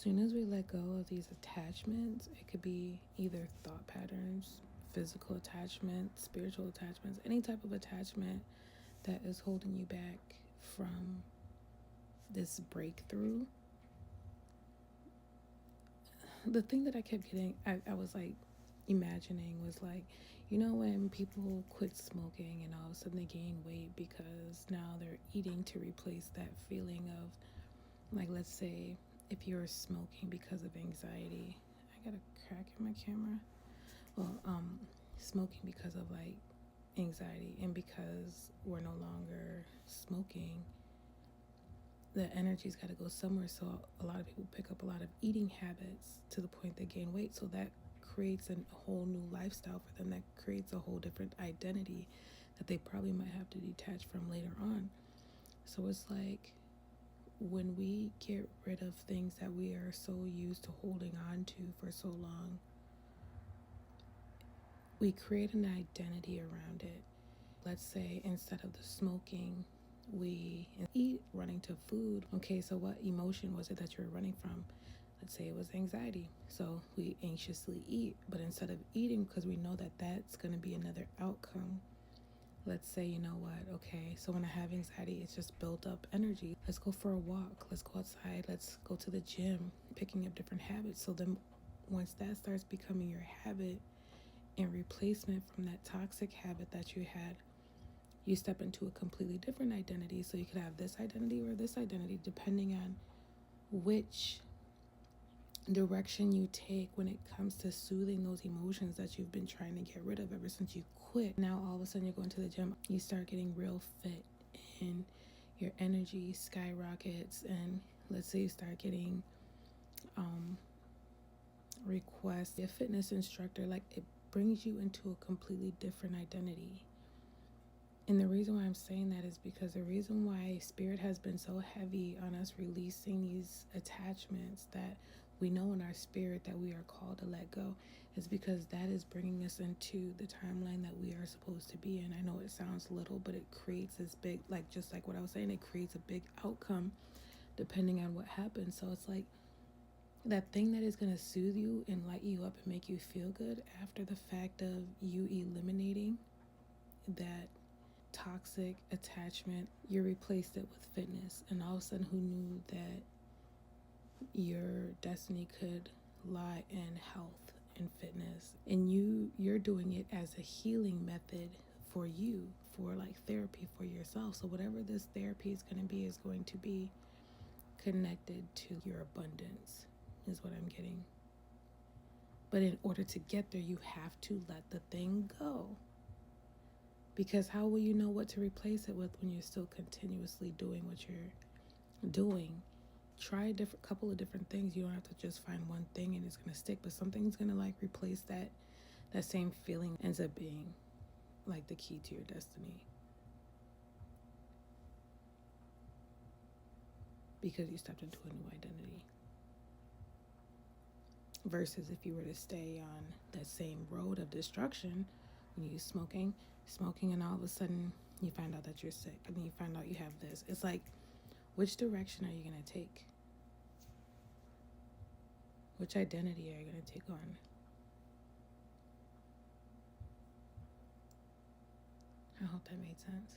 soon as we let go of these attachments, it could be either thought patterns, physical attachments, spiritual attachments, any type of attachment that is holding you back from this breakthrough. The thing that I kept getting, I was like imagining was like, when people quit smoking and all of a sudden they gain weight because now they're eating to replace that feeling of, like, let's say if you're smoking because of anxiety. I got a crack in my camera. Well, smoking because of like anxiety, and because we're no longer smoking, the energy's got to go somewhere. So a lot of people pick up a lot of eating habits to the point they gain weight. So that creates a whole new lifestyle for them. That creates a whole different identity that they probably might have to detach from later on. So it's like, when we get rid of things that we are so used to holding on to for so long, we create an identity around it. Let's say instead of the smoking, we eat, running to food. Okay, so what emotion was it that you were running from? Let's say it was anxiety. So we anxiously eat, but instead of eating, because we know that that's going to be another outcome, let's say, you know what, okay, so when I have anxiety, it's just built up energy. Let's go for a walk. Let's go outside. Let's go to the gym, picking up different habits. So then once that starts becoming your habit in replacement from that toxic habit that you had, you step into a completely different identity. So you could have this identity or this identity, depending on which direction you take when it comes to soothing those emotions that you've been trying to get rid of ever since you quit. Now all of a sudden you're going to the gym, you start getting real fit and your energy skyrockets, and let's say you start getting requests, a fitness instructor, like it brings you into a completely different identity. And the reason why I'm saying that is because the reason why Spirit has been so heavy on us releasing these attachments that we know in our spirit that we are called to let go is because that is bringing us into the timeline that we are supposed to be in. I know it sounds little, but it creates this big, like, just like what I was saying, it creates a big outcome depending on what happens. So it's like that thing that is going to soothe you and light you up and make you feel good after the fact of you eliminating that toxic attachment, you replaced it with fitness. And all of a sudden, who knew that your destiny could lie in health and fitness? And you're doing it as a healing method for you, for like therapy for yourself. So whatever this therapy is going to be connected to your abundance, is what I'm getting. But in order to get there, you have to let the thing go. Because how will you know what to replace it with when you're still continuously doing what you're doing? Try a couple of different things. You don't have to just find one thing and it's going to stick, but something's going to like replace that same feeling. Ends up being like the key to your destiny. Because you stepped into a new identity. Versus if you were to stay on that same road of destruction, when you smoking, and all of a sudden you find out that you're sick, and then you find out you have this. It's like, which direction are you going to take? Which identity are you going to take on? I hope that made sense.